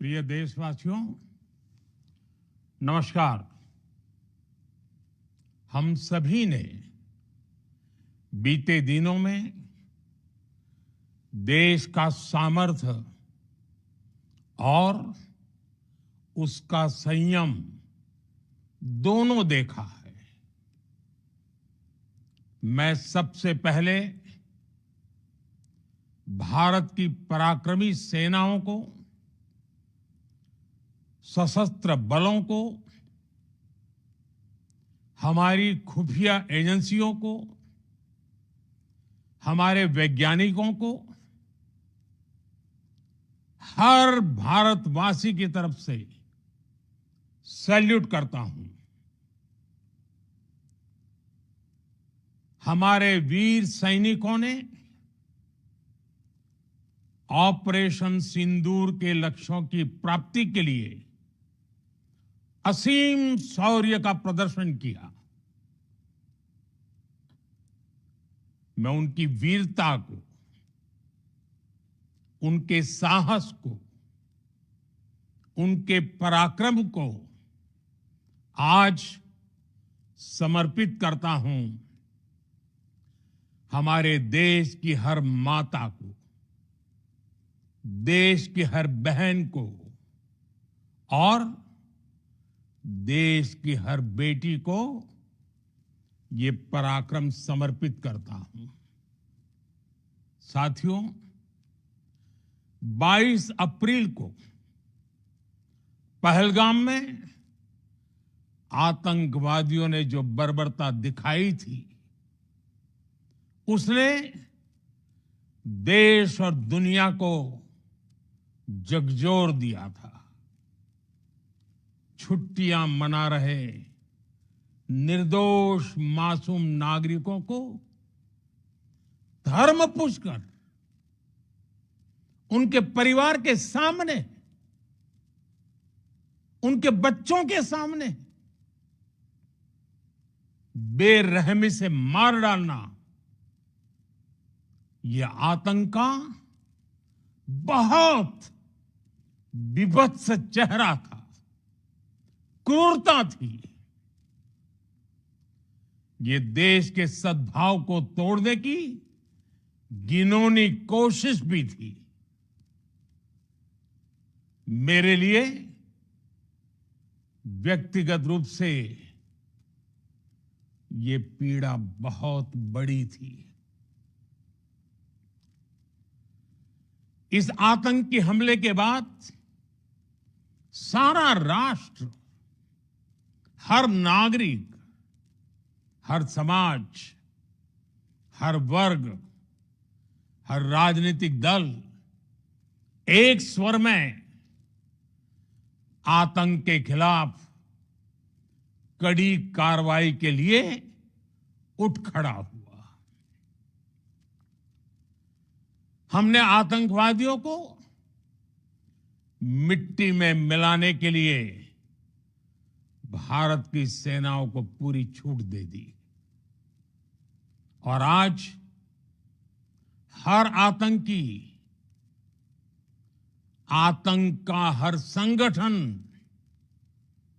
प्रिय देशवासियों, नमस्कार। हम सभी ने बीते दिनों में देश का सामर्थ्य और उसका संयम दोनों देखा है। मैं सबसे पहले भारत की पराक्रमी सेनाओं को, सशस्त्र बलों को, हमारी खुफिया एजेंसियों को, हमारे वैज्ञानिकों को, हर भारतवासी की तरफ से सैल्यूट करता हूं। हमारे वीर सैनिकों ने ऑपरेशन सिंदूर के लक्ष्यों की प्राप्ति के लिए असीम शौर्य का प्रदर्शन किया। मैं उनकी वीरता को, उनके साहस को, उनके पराक्रम को आज समर्पित करता हूं। हमारे देश की हर माता को, देश की हर बहन को और देश की हर बेटी को ये पराक्रम समर्पित करता हूं। साथियों, 22 अप्रैल को पहलगाम में आतंकवादियों ने जो बर्बरता दिखाई थी, उसने देश और दुनिया को झकझोर दिया था। छुट्टियां मना रहे निर्दोष मासूम नागरिकों को धर्म पूछकर उनके परिवार के सामने, उनके बच्चों के सामने बेरहमी से मार डालना, यह आतंक का बहुत विभत्स चेहरा था, क्रूरता थी। ये देश के सद्भाव को तोड़ने की घिनौनी कोशिश भी थी। मेरे लिए व्यक्तिगत रूप से ये पीड़ा बहुत बड़ी थी। इस आतंकी हमले के बाद सारा राष्ट्र, हर नागरिक, हर समाज, हर वर्ग, हर राजनीतिक दल एक स्वर में आतंक के खिलाफ कड़ी कार्रवाई के लिए उठ खड़ा हुआ। हमने आतंकवादियों को मिट्टी में मिलाने के लिए भारत की सेनाओं को पूरी छूट दे दी और आज हर आतंकी, आतंक का हर संगठन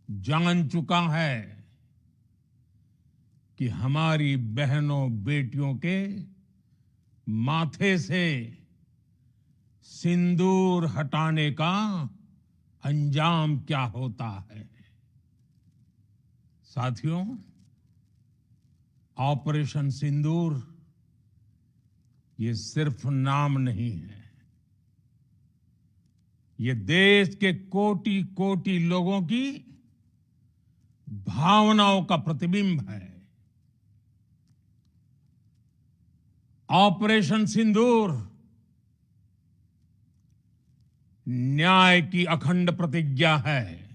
जान चुका है कि हमारी बहनों बेटियों के माथे से सिंदूर हटाने का अंजाम क्या होता है। साथियों, ऑपरेशन सिंदूर ये सिर्फ नाम नहीं है, ये देश के कोटि कोटि लोगों की भावनाओं का प्रतिबिंब है। ऑपरेशन सिंदूर न्याय की अखंड प्रतिज्ञा है।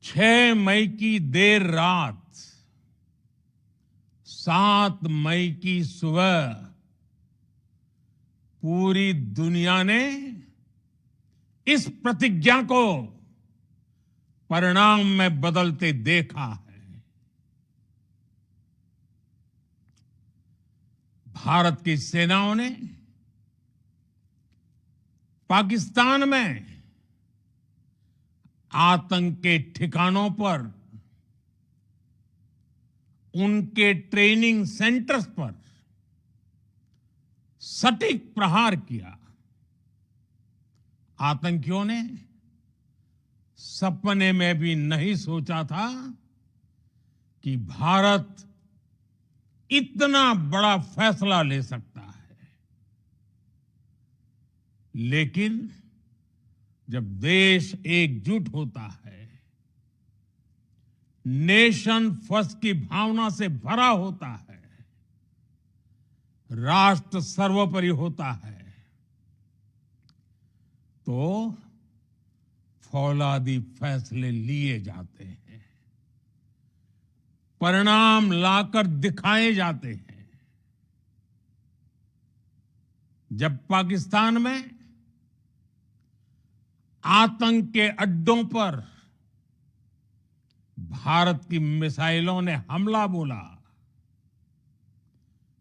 6 मई की देर रात, 7 मई की सुबह पूरी दुनिया ने इस प्रतिज्ञा को परिणाम में बदलते देखा है। भारत की सेनाओं ने पाकिस्तान में आतंक के ठिकानों पर, उनके ट्रेनिंग सेंटर्स पर सटीक प्रहार किया। आतंकियों ने सपने में भी नहीं सोचा था कि भारत इतना बड़ा फैसला ले सकता है। लेकिन जब देश एकजुट होता है, नेशन फर्स्ट की भावना से भरा होता है, राष्ट्र सर्वोपरि होता है, तो फौलादी फैसले लिए जाते हैं, परिणाम लाकर दिखाए जाते हैं। जब पाकिस्तान में आतंक के अड्डों पर भारत की मिसाइलों ने हमला बोला,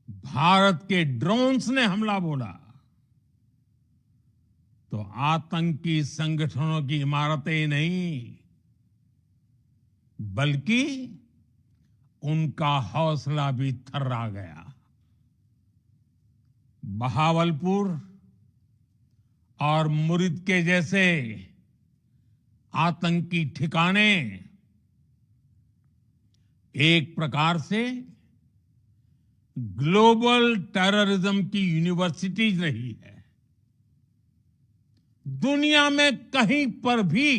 भारत के ड्रोन्स ने हमला बोला, तो आतंकी संगठनों की इमारतें ही नहीं, बल्कि उनका हौसला भी थर्रा गया। बहावलपुर और मुरिद के जैसे आतंकी ठिकाने एक प्रकार से ग्लोबल टेररिज्म की यूनिवर्सिटीज रही है। दुनिया में कहीं पर भी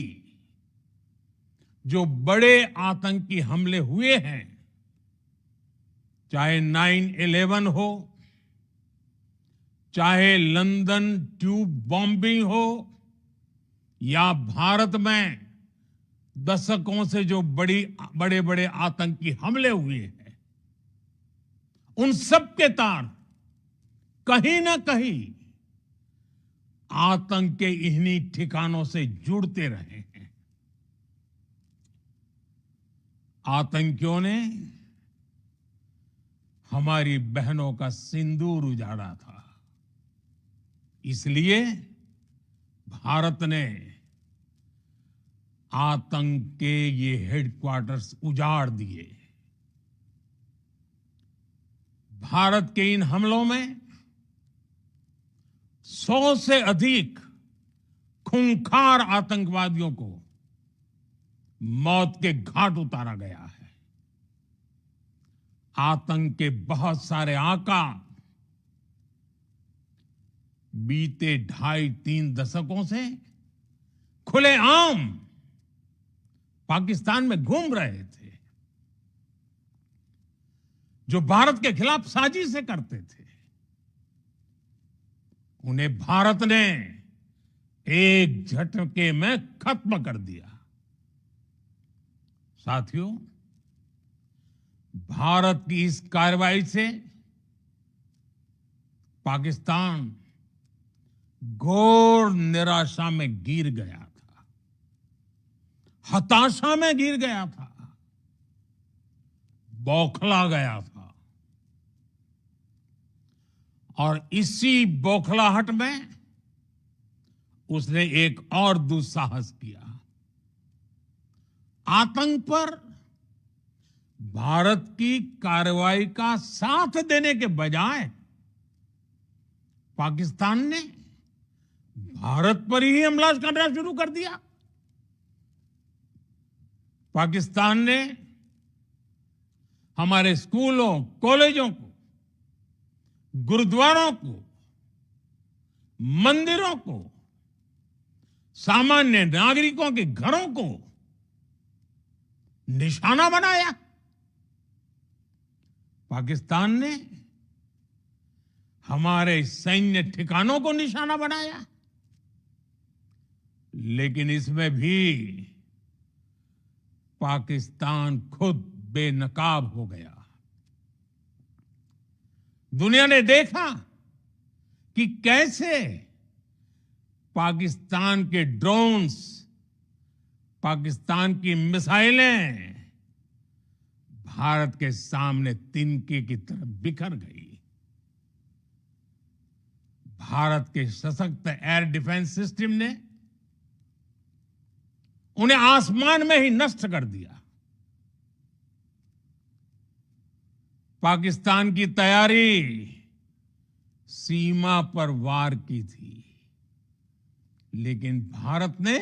जो बड़े आतंकी हमले हुए हैं, चाहे 9/11 हो, चाहे लंदन ट्यूब बॉम्बिंग हो, या भारत में दशकों से जो बड़े बड़े आतंकी हमले हुए हैं, उन सब के तार कहीं ना कहीं आतंक के इन्हीं ठिकानों से जुड़ते रहे हैं। आतंकियों ने हमारी बहनों का सिंदूर उजाड़ा था, इसलिए भारत ने आतंक के ये हेडक्वार्टर्स उजाड़ दिए। भारत के इन हमलों में 100 से अधिक खूंखार आतंकवादियों को मौत के घाट उतारा गया है। आतंक के बहुत सारे आका बीते 2.5-3 दशकों से खुलेआम पाकिस्तान में घूम रहे थे, जो भारत के खिलाफ साजिशें करते थे। उन्हें भारत ने एक झटके में खत्म कर दिया। साथियों, भारत की इस कार्रवाई से पाकिस्तान घोर निराशा में गिर गया था, हताशा में गिर गया था, बौखला गया था। और इसी बौखलाहट में उसने एक और दुस्साहस किया। आतंक पर भारत की कार्रवाई का साथ देने के बजाय पाकिस्तान ने भारत पर ही हमला करना शुरू कर दिया। पाकिस्तान ने हमारे स्कूलों, कॉलेजों को, गुरुद्वारों को, मंदिरों को, सामान्य नागरिकों के घरों को निशाना बनाया। पाकिस्तान ने हमारे सैन्य ठिकानों को निशाना बनाया। लेकिन इसमें भी पाकिस्तान खुद बेनकाब हो गया। दुनिया ने देखा कि कैसे पाकिस्तान के ड्रोन्स, पाकिस्तान की मिसाइलें भारत के सामने तिनके की तरह बिखर गई। भारत के सशक्त एयर डिफेंस सिस्टम ने उन्हें आसमान में ही नष्ट कर दिया। पाकिस्तान की तैयारी सीमा पर वार की थी, लेकिन भारत ने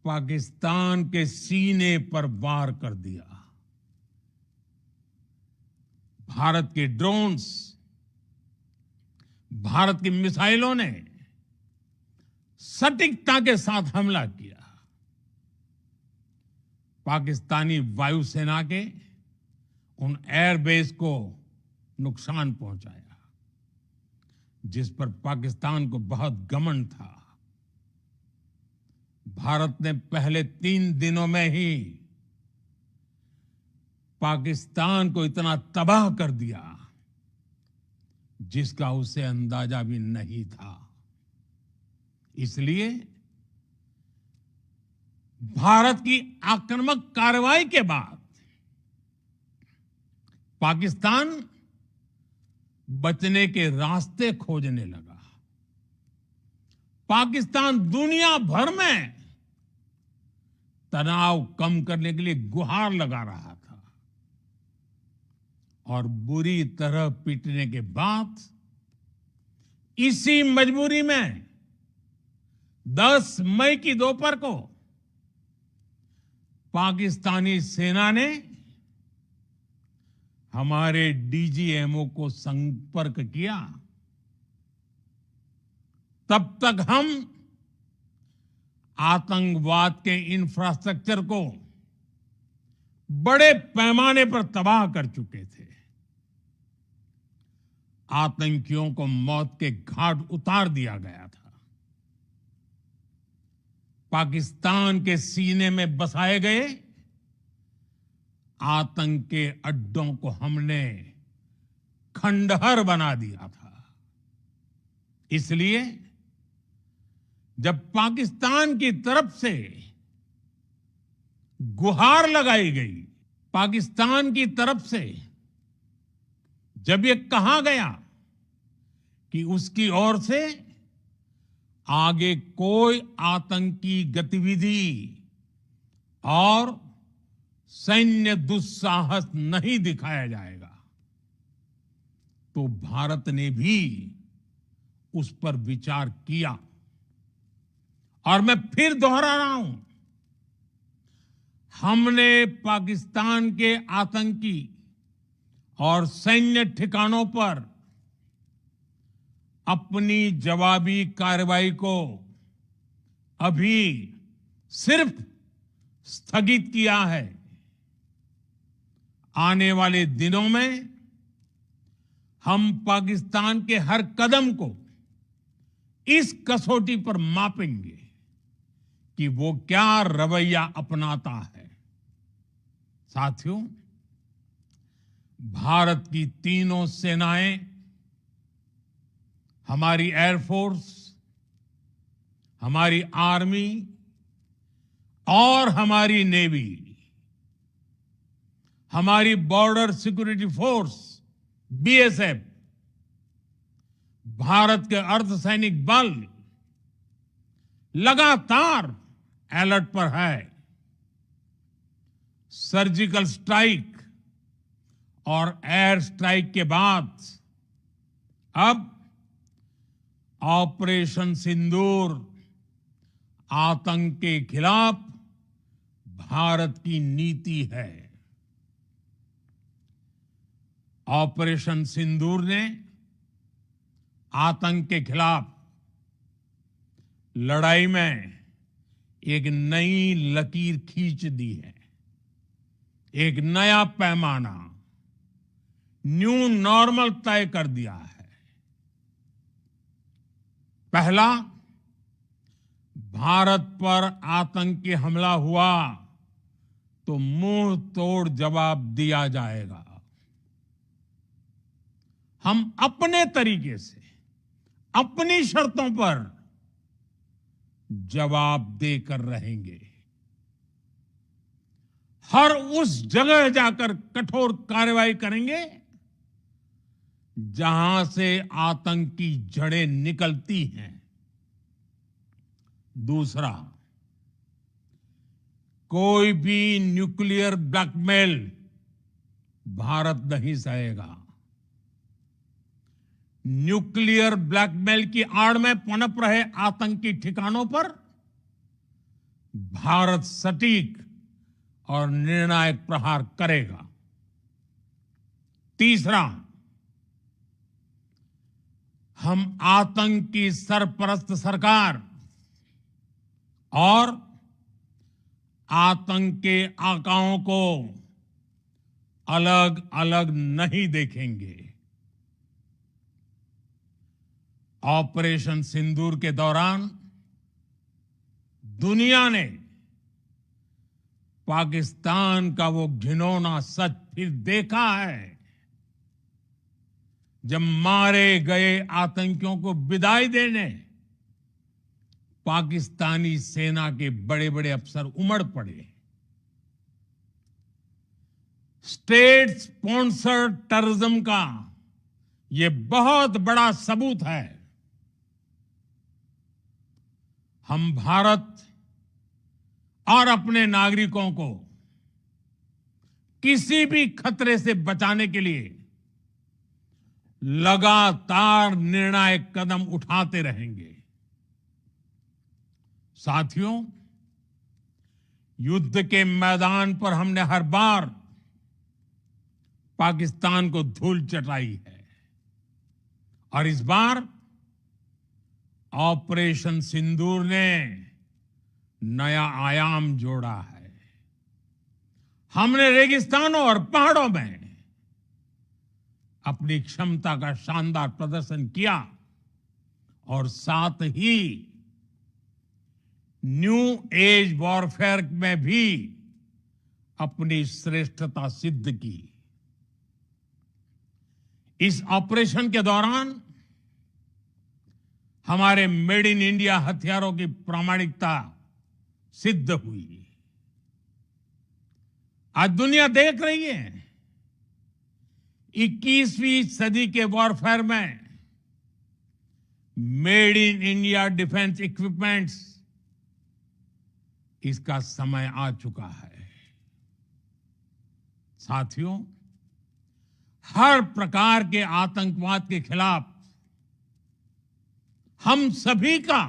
पाकिस्तान के सीने पर वार कर दिया। भारत के ड्रोन्स, भारत की मिसाइलों ने सटीकता के साथ हमला किया। पाकिस्तानी वायुसेना के उन एयरबेस को नुकसान पहुंचाया, जिस पर पाकिस्तान को बहुत घमंड था। भारत ने पहले 3 दिनों में ही पाकिस्तान को इतना तबाह कर दिया जिसका उसे अंदाजा भी नहीं था। इसलिए भारत की आक्रामक कार्रवाई के बाद पाकिस्तान बचने के रास्ते खोजने लगा। पाकिस्तान दुनिया भर में तनाव कम करने के लिए गुहार लगा रहा था, और बुरी तरह पीटने के बाद इसी मजबूरी में 10 मई की दोपहर को पाकिस्तानी सेना ने हमारे डीजीएमओ को संपर्क किया। तब तक हम आतंकवाद के इंफ्रास्ट्रक्चर को बड़े पैमाने पर तबाह कर चुके थे। आतंकियों को मौत के घाट उतार दिया गया था। पाकिस्तान के सीने में बसाए गए आतंक के अड्डों को हमने खंडहर बना दिया था। इसलिए जब पाकिस्तान की तरफ से गुहार लगाई गई, पाकिस्तान की तरफ से जब ये कहा गया कि उसकी ओर से आगे कोई आतंकी गतिविधि और सैन्य दुस्साहस नहीं दिखाया जाएगा, तो भारत ने भी उस पर विचार किया। और मैं फिर दोहरा रहा हूं, हमने पाकिस्तान के आतंकी और सैन्य ठिकानों पर अपनी जवाबी कार्रवाई को अभी सिर्फ स्थगित किया है। आने वाले दिनों में हम पाकिस्तान के हर कदम को इस कसौटी पर मापेंगे कि वो क्या रवैया अपनाता है। साथियों, भारत की तीनों सेनाएं, हमारी एयरफोर्स, हमारी आर्मी और हमारी नेवी, हमारी border security force BSF, Bharat के अर्धसैनिक बल लगातार अलर्ट पर है। सर्जिकल स्ट्राइक और एयर स्ट्राइक के बाद अब ऑपरेशन सिंदूर आतंक के खिलाफ भारत की नीति है। ऑपरेशन सिंदूर ने आतंक के खिलाफ लड़ाई में एक नई लकीर खींच दी है। एक नया पैमाना, न्यू नॉर्मल तय कर दिया है। पहला, भारत पर आतंकी हमला हुआ तो मुंह तोड़ जवाब दिया जाएगा। हम अपने तरीके से, अपनी शर्तों पर जवाब देकर रहेंगे। हर उस जगह जाकर कठोर कार्रवाई करेंगे जहां से आतंक की जड़ें निकलती हैं। दूसरा, कोई भी न्यूक्लियर ब्लैकमेल भारत नहीं सहेगा। न्यूक्लियर ब्लैकमेल की आड़ में पनप रहे आतंकी ठिकानों पर भारत सटीक और निर्णायक प्रहार करेगा। तीसरा, हम आतंक की सरपरस्त सरकार और आतंक के आकाओं को अलग अलग नहीं देखेंगे। ऑपरेशन सिंदूर के दौरान दुनिया ने पाकिस्तान का वो घिनौना सच फिर देखा है, जब मारे गए आतंकियों को विदाई देने पाकिस्तानी सेना के बड़े बड़े अफसर उमड़ पड़े। स्टेट स्पॉन्सर्ड टेररिज्म का ये बहुत बड़ा सबूत है। हम भारत और अपने नागरिकों को किसी भी खतरे से बचाने के लिए लगातार निर्णायक कदम उठाते रहेंगे। साथियों, युद्ध के मैदान पर हमने हर बार पाकिस्तान को धूल चटाई है और इस बार ऑपरेशन सिंदूर ने नया आयाम जोड़ा है। हमने रेगिस्तानों और पहाड़ों में अपनी क्षमता का शानदार प्रदर्शन किया और साथ ही न्यू एज वॉरफेयर में भी अपनी श्रेष्ठता सिद्ध की। इस ऑपरेशन के दौरान हमारे मेड इन इंडिया हथियारों की प्रामाणिकता सिद्ध हुई। आज दुनिया देख रही है 21वीं सदी के वॉरफेयर में made in India defence equipments, इसका समय आ चुका है। साथियों, हर प्रकार के आतंकवाद के खिलाफ हम सभी का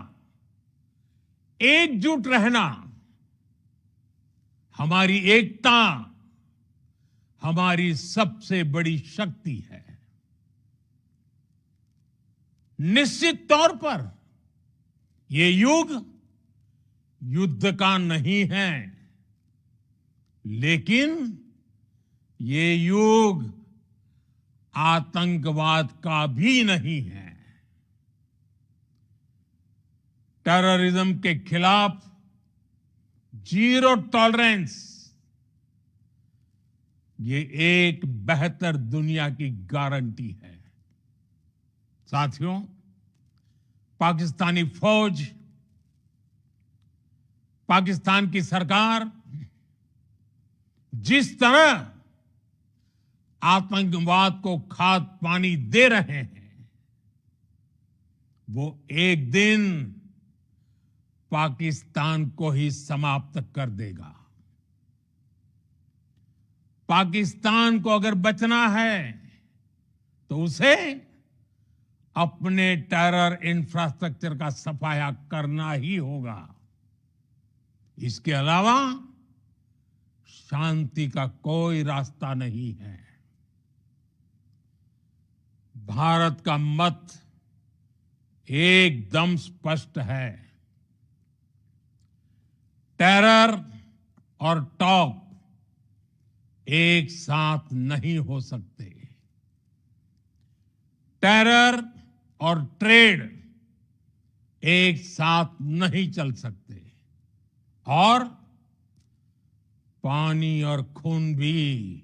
एकजुट रहना, हमारी एकता हमारी सबसे बड़ी शक्ति है। निश्चित तौर पर ये युग युद्ध का नहीं है, लेकिन ये युग आतंकवाद का भी नहीं है। टेररिज्म के खिलाफ जीरो टॉलरेंस, ये एक बेहतर दुनिया की गारंटी है। साथियों, पाकिस्तानी फौज, पाकिस्तान की सरकार जिस तरह आतंकवाद को खाद पानी दे रहे हैं, वो एक दिन पाकिस्तान को ही समाप्त कर देगा। पाकिस्तान को अगर बचना है तो उसे अपने टेरर इंफ्रास्ट्रक्चर का सफाया करना ही होगा। इसके अलावा शांति का कोई रास्ता नहीं है। भारत का मत एकदम स्पष्ट है। टेरर और टॉक एक साथ नहीं हो सकते। टेरर और ट्रेड एक साथ नहीं चल सकते और पानी और खून भी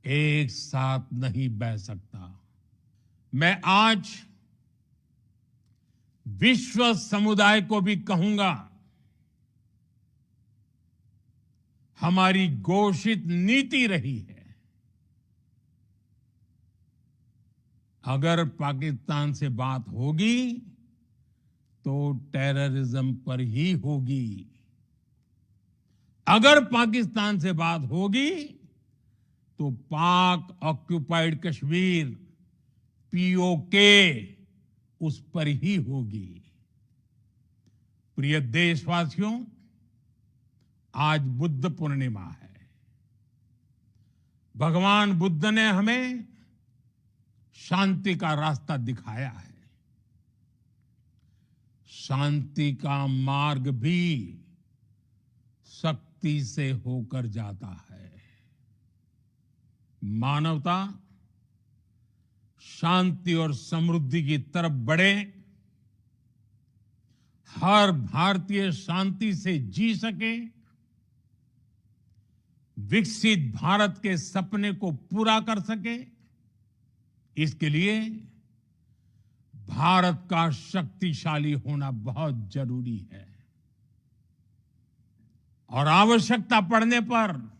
एक साथ नहीं बह सकता। मैं आज विश्व समुदाय को भी कहूंगा, हमारी घोषित नीति रही है अगर पाकिस्तान से बात होगी तो टेररिज्म पर ही होगी। अगर पाकिस्तान से बात होगी तो पाक ऑक्युपाइड कश्मीर पीओके उस पर ही होगी। प्रिय देशवासियों, आज बुद्ध पूर्णिमा है। भगवान बुद्ध ने हमें शांति का रास्ता दिखाया है। शांति का मार्ग भी शक्ति से होकर जाता है। मानवता शांति और समृद्धि की तरफ बढ़े, हर भारतीय शांति से जी सके, विकसित भारत के सपने को पूरा कर सके, इसके लिए भारत का शक्तिशाली होना बहुत जरूरी है। और आवश्यकता पड़ने पर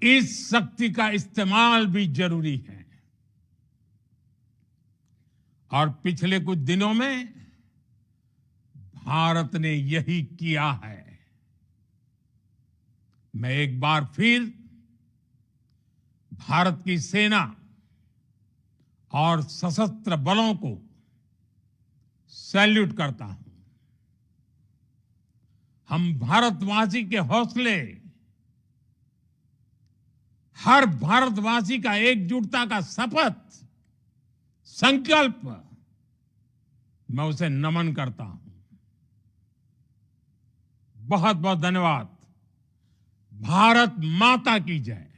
इस शक्ति का इस्तेमाल भी जरूरी है। और पिछले कुछ दिनों में भारत ने यही किया है। मैं एक बार फिर भारत की सेना और सशस्त्र बलों को सैल्यूट करता हूं। हम भारतवासी के हौसले, हर भारतवासी का एकजुटता का शपथ, संकल्प, मैं उसे नमन करता हूं। बहुत बहुत धन्यवाद। भारत माता की जय।